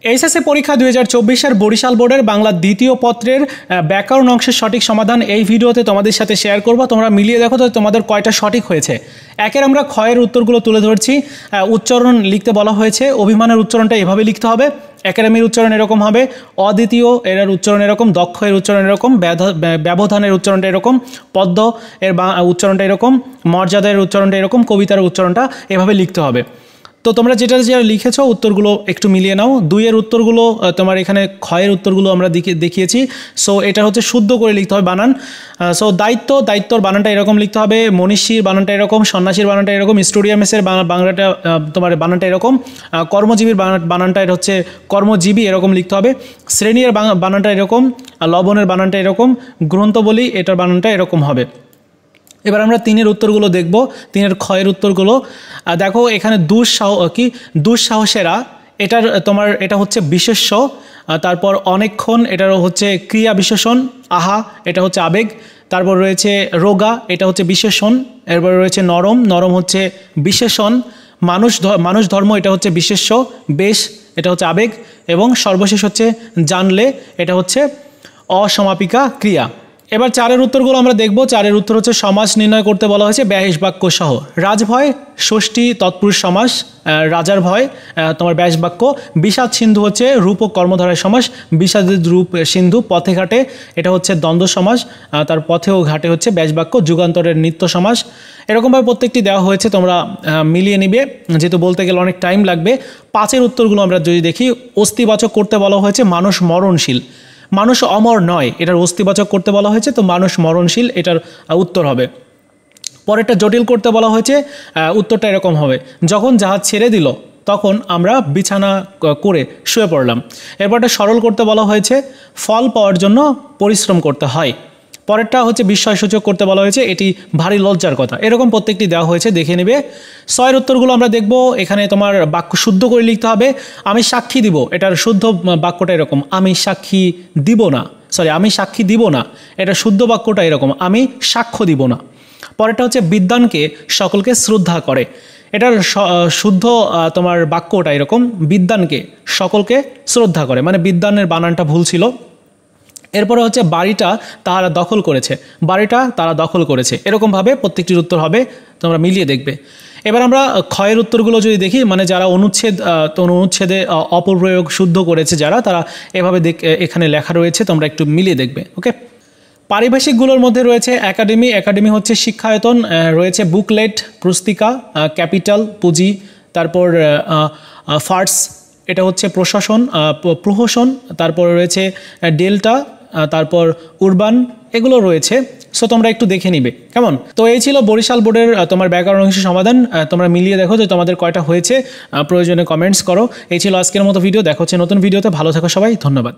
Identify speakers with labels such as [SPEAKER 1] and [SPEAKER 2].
[SPEAKER 1] HSC পরীক্ষা 2024-এর বরিশাল বোর্ডের বাংলা দ্বিতীয় পত্রের ব্যাকরণ অংশের সঠিক সমাধান এই ভিডিওতে তোমাদের সাথে শেয়ার করব। তোমরা মিলিয়ে দেখো তো তোমাদের কয়টা সঠিক হয়েছে। একের আমরা ক্ষয়ের উত্তরগুলো তুলে ধরছি। উচ্চারণ লিখতে বলা হয়েছে। অভিমানের উচ্চারণটা এভাবে লিখতে হবে। একাডেমির উচ্চারণ এরকম হবে, অদ্বিতীয় এর উচ্চারণ এরকম, দক্ষ এর উচ্চারণ এরকম, ব্যবধানের উচ্চারণটা এরকম, পদ্ম এর উচ্চারণটা এরকম, মর্যাদার উচ্চারণটা এরকম, কবিতার উচ্চারণটা এভাবে লিখতে হবে। তো তোমরা যেটা লিখেছো উত্তরগুলো একটু মিলিয়ে নাও। দুইয়ের উত্তরগুলো তোমার এখানে ক্ষয়ের উত্তরগুলো আমরা দেখিয়েছি। সো এটা হচ্ছে শুদ্ধ করে লিখতে হবে বানান। সো দায়িত্বর বানানটা এরকম লিখতে হবে, মনীষীর বানানটা এরকম, সন্ন্যাসীর বানানটা এরকম, স্টুডিয়ামেসের বাংলাটা তোমার বানানটা এরকম, কর্মজীবীর বানানটা এটা হচ্ছে কর্মজীবী এরকম লিখতে হবে, শ্রেণীর বানানটা এরকম, লবণের বানানটা এরকম, গ্রন্থবলি এটার বানানটা এরকম হবে। এবার আমরা তিনের উত্তরগুলো দেখব। তিনের ক্ষয়ের উত্তরগুলো দেখো। এখানে দুঃসাহসেরা এটার তোমার এটা হচ্ছে বিশেষ্য। তারপর অনেকক্ষণ এটার হচ্ছে ক্রিয়া বিশেষণ। আহা এটা হচ্ছে আবেগ। তারপর রয়েছে রোগা এটা হচ্ছে বিশেষণ। এরপর রয়েছে নরম হচ্ছে বিশেষণ। মানুষ ধর্ম এটা হচ্ছে বিশেষ্য। বেশ এটা হচ্ছে আবেগ। এবং সর্বশেষ হচ্ছে জানলে এটা হচ্ছে অসমাপিকা ক্রিয়া। এবার চারের উত্তরগুলো আমরা দেখব। চারের উত্তর হচ্ছে সমাস নির্ণয় করতে বলা হয়েছে ব্যাস বাক্য সহ। রাজভয় ষষ্ঠী তৎপুরুষ সমাস, রাজার ভয় তোমার ব্যাস বাক্য। বিষাদ সিন্ধু হচ্ছে রূপক কর্মধারয় সমাস। বিষাদের রূপ সিন্ধু, পথে ঘাটে এটা হচ্ছে দ্বন্দ্ব সমাস, তার পথে ও ঘাটে হচ্ছে ব্যাস বাক্য। যুগান্তরের নিত্য সমাস। এরকমভাবে প্রত্যেকটি দেওয়া হয়েছে, তোমরা মিলিয়ে নিবে, যেহেতু বলতে গেলে অনেক টাইম লাগবে। পাঁচের উত্তরগুলো আমরা যদি দেখি, অস্থিবাচক করতে বলা হয়েছে মানুষ মরণশীল। মানুষ অমর নয়, এটার অস্থিবাচক করতে বলা হয়েছে, তো মানুষ মরণশীল এটার উত্তর হবে। পরেরটা জটিল করতে বলা হয়েছে, উত্তরটা এরকম হবে, যখন জাহাজ ছেড়ে দিল তখন আমরা বিছানা করে শুয়ে পড়লাম। এরপরটা সরল করতে বলা হয়েছে, ফল পাওয়ার জন্য পরিশ্রম করতে হয়। পরেরটা হচ্ছে বিস্ময়সূচক করতে বলা হয়েছে, এটি ভারী লজ্জার কথা। এরকম প্রত্যেকটি দেওয়া হয়েছে, দেখে নেবে। ছয়ের উত্তরগুলো আমরা দেখব। এখানে তোমার বাক্য শুদ্ধ করে লিখতে হবে। আমি সাক্ষী দিব এটার শুদ্ধ বাক্যটা এরকম, আমি সাক্ষী দিব না, আমি সাক্ষী দিব না। এটা শুদ্ধ বাক্যটা এরকম, আমি সাক্ষ্য দিব না। পরেরটা হচ্ছে বিদ্বানকে সকলকে শ্রদ্ধা করে। এটার শুদ্ধ তোমার বাক্যটা এরকম, বিদ্বানকে সকলকে শ্রদ্ধা করে, মানে বিদ্বানের বানানটা ভুল ছিল। এরপরে হচ্ছে বাড়িটা তারা দখল করেছে, বাড়িটা তারা দখল করেছে। এরকমভাবে প্রত্যেকটির উত্তর হবে, তোমরা মিলিয়ে দেখবে। এবার আমরা ক্ষয়ের উত্তরগুলো যদি দেখি, মানে যারা অনুচ্ছেদে অপপ্রয়োগ শুদ্ধ করেছে যারা, তারা এভাবে এখানে লেখা রয়েছে, তোমরা একটু মিলিয়ে দেখবে। ওকে। পারিভাষিকগুলোর মধ্যে রয়েছে একাডেমি হচ্ছে শিক্ষায়তন, রয়েছে বুকলেট পুস্তিকা, ক্যাপিটাল পুঁজি, তারপর ফার্স এটা হচ্ছে প্রহসন, তারপর রয়েছে ডেল্টা, তারপর উরবান, এগুলো রয়েছে। সো তোমরা একটু দেখে নিবে, কেমন? তো এই ছিল বরিশাল বোর্ডের তোমার ব্যাকরণ অংশের সমাধান। তোমরা মিলিয়ে দেখো যে তোমাদের কয়টা হয়েছে, প্রয়োজনে কমেন্টস করো। এই ছিল আজকের মতো ভিডিও। দেখা হচ্ছে নতুন ভিডিওতে। ভালো থাকো সবাই, ধন্যবাদ।